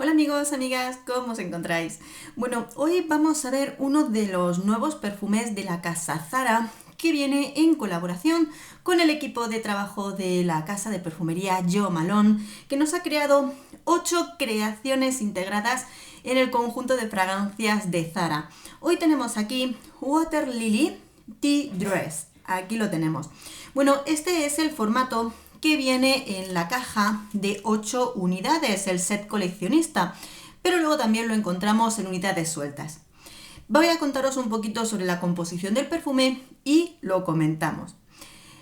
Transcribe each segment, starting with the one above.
Hola amigos, amigas, ¿cómo os encontráis? Bueno, hoy vamos a ver uno de los nuevos perfumes de la casa Zara que viene en colaboración con el equipo de trabajo de la casa de perfumería Jo Malone, que nos ha creado 8 creaciones integradas en el conjunto de fragancias de Zara. Hoy tenemos aquí Water Lily Tea Dress, aquí lo tenemos. Bueno, este es el formato que viene en la caja de 8 unidades, el set coleccionista, pero luego también lo encontramos en unidades sueltas. Voy a contaros un poquito sobre la composición del perfume y lo comentamos.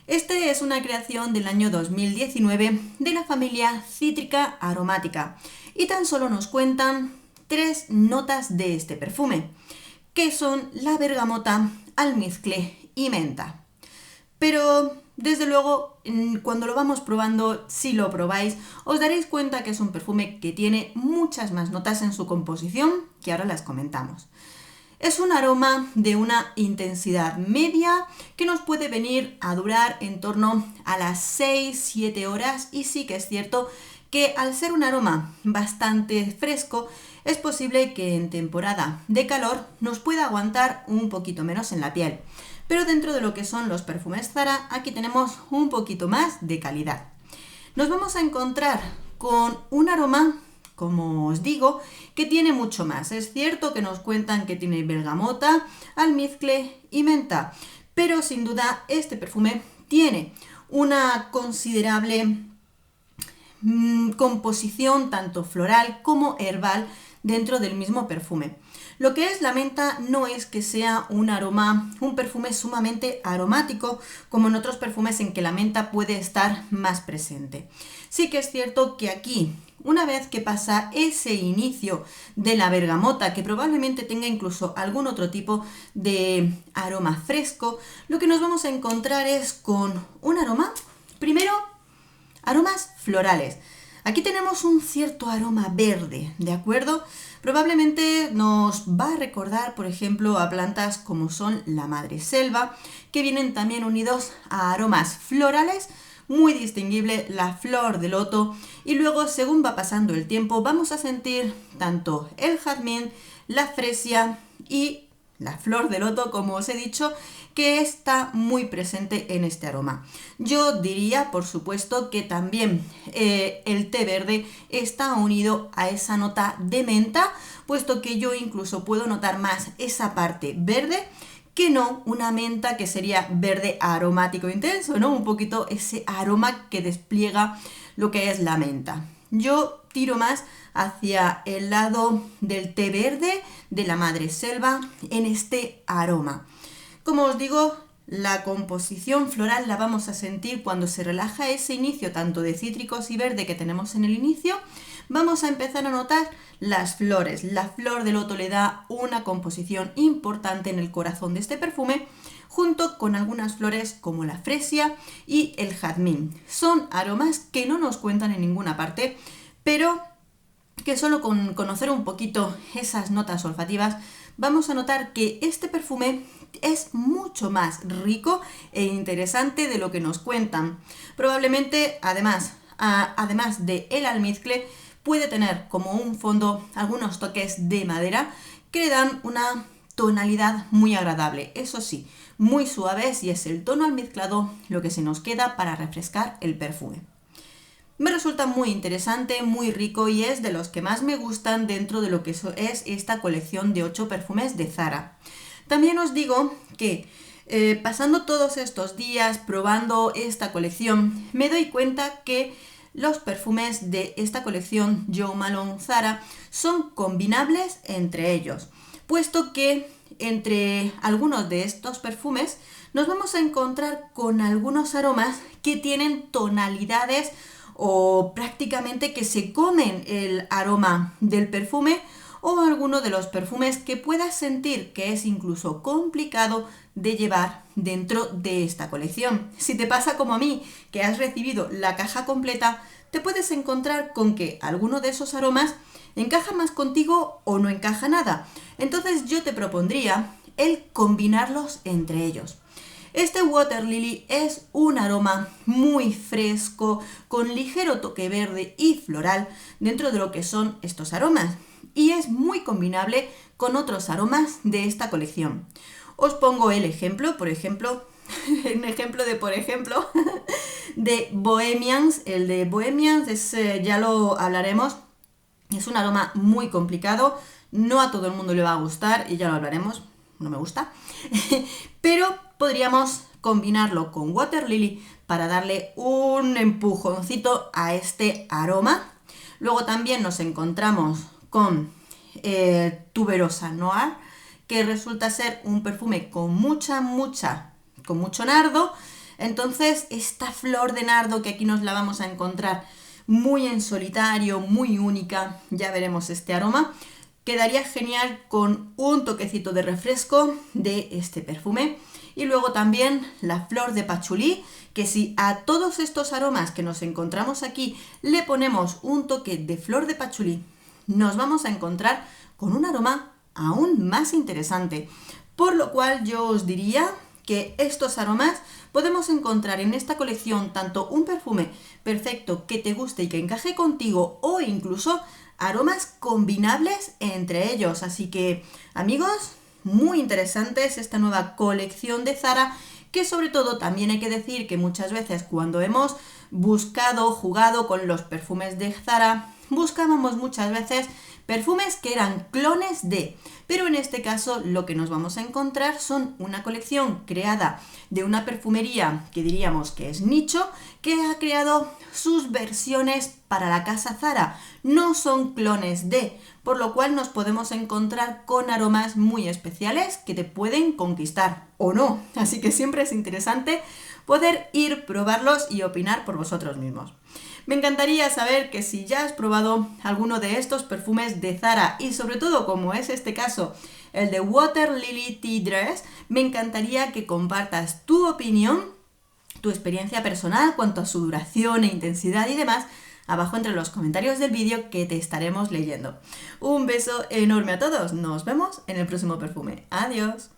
Este es una creación del año 2019 de la familia cítrica aromática y tan solo nos cuentan 3 notas de este perfume, que son la bergamota, almizcle y menta. Pero desde luego, cuando lo vamos probando, si lo probáis, os daréis cuenta que es un perfume que tiene muchas más notas en su composición, que ahora las comentamos. Es un aroma de una intensidad media que nos puede venir a durar en torno a las 6-7 horas, y sí que es cierto que al ser un aroma bastante fresco, es posible que en temporada de calor nos pueda aguantar un poquito menos en la piel. Pero dentro de lo que son los perfumes Zara, aquí tenemos un poquito más de calidad. Nos vamos a encontrar con un aroma, como os digo, que tiene mucho más. Es cierto que nos cuentan que tiene bergamota, almizcle y menta, pero sin duda este perfume tiene una considerable composición tanto floral como herbal dentro del mismo perfume. Lo que es la menta no es que sea un perfume sumamente aromático como en otros perfumes en que la menta puede estar más presente. Sí que es cierto que aquí, una vez que pasa ese inicio de la bergamota, que probablemente tenga incluso algún otro tipo de aroma fresco, lo que nos vamos a encontrar es con un aroma, primero, aromas florales. Aquí tenemos un cierto aroma verde, ¿de acuerdo? Probablemente nos va a recordar, por ejemplo, a plantas como son la madreselva, que vienen también unidos a aromas florales, muy distinguible la flor de loto, y luego, según va pasando el tiempo, vamos a sentir tanto el jazmín, la fresia y la flor de loto, como os he dicho, que está muy presente en este aroma. Yo diría, por supuesto, que también el té verde está unido a esa nota de menta, puesto que yo incluso puedo notar más esa parte verde que no una menta que sería verde aromático intenso, ¿no? Un poquito ese aroma que despliega lo que es la menta. Yo tiro más hacia el lado del té verde, de la madreselva, en este aroma. Como os digo, la composición floral la vamos a sentir cuando se relaja ese inicio tanto de cítricos y verde que tenemos en el inicio. Vamos a empezar a notar las flores. La flor de loto le da una composición importante en el corazón de este perfume, junto con algunas flores como la fresia y el jazmín. Son aromas que no nos cuentan en ninguna parte, pero que solo con conocer un poquito esas notas olfativas vamos a notar que este perfume es mucho más rico e interesante de lo que nos cuentan. Probablemente, además de el almizcle, puede tener como un fondo algunos toques de madera que le dan una tonalidad muy agradable. Eso sí, muy suaves, y es el tono almizclado lo que se nos queda para refrescar el perfume. Me resulta muy interesante, muy rico, y es de los que más me gustan dentro de lo que es esta colección de 8 perfumes de Zara. También os digo que pasando todos estos días probando esta colección, me doy cuenta que los perfumes de esta colección Jo Malone Zara son combinables entre ellos, puesto que entre algunos de estos perfumes nos vamos a encontrar con algunos aromas que tienen tonalidades o prácticamente que se comen el aroma del perfume, o alguno de los perfumes que puedas sentir que es incluso complicado de llevar dentro de esta colección. Si te pasa como a mí, que has recibido la caja completa, te puedes encontrar con que alguno de esos aromas encaja más contigo o no encaja nada. Entonces yo te propondría el combinarlos entre ellos. Este Water Lily es un aroma muy fresco, con ligero toque verde y floral dentro de lo que son estos aromas, y es muy combinable con otros aromas de esta colección. Os pongo el ejemplo, por ejemplo, de Bohemians. El de Bohemians ya lo hablaremos, es un aroma muy complicado, no a todo el mundo le va a gustar y ya lo hablaremos, no me gusta, pero podríamos combinarlo con Water Lily para darle un empujoncito a este aroma. Luego también nos encontramos con Tuberosa Noir, que resulta ser un perfume con mucho nardo. Entonces esta flor de nardo que aquí nos la vamos a encontrar muy en solitario, muy única, ya veremos este aroma, quedaría genial con un toquecito de refresco de este perfume. Y luego también la flor de pachulí, que si a todos estos aromas que nos encontramos aquí le ponemos un toque de flor de pachulí, nos vamos a encontrar con un aroma aún más interesante. Por lo cual yo os diría que estos aromas podemos encontrar en esta colección tanto un perfume perfecto que te guste y que encaje contigo, o incluso aromas combinables entre ellos. Así que, amigos, muy interesantes esta nueva colección de Zara, que sobre todo también hay que decir que muchas veces cuando hemos jugado con los perfumes de Zara, buscábamos muchas veces perfumes que eran clones de, pero en este caso lo que nos vamos a encontrar son una colección creada de una perfumería que diríamos que es nicho, que ha creado sus versiones para la casa Zara, no son clones de, por lo cual nos podemos encontrar con aromas muy especiales que te pueden conquistar o no, así que siempre es interesante poder ir, probarlos y opinar por vosotros mismos. Me encantaría saber que si ya has probado alguno de estos perfumes de Zara, y sobre todo como es este caso, el de Water Lily Tea Dress, me encantaría que compartas tu opinión, tu experiencia personal cuanto a su duración e intensidad y demás, abajo entre los comentarios del vídeo, que te estaremos leyendo. Un beso enorme a todos, nos vemos en el próximo perfume. Adiós.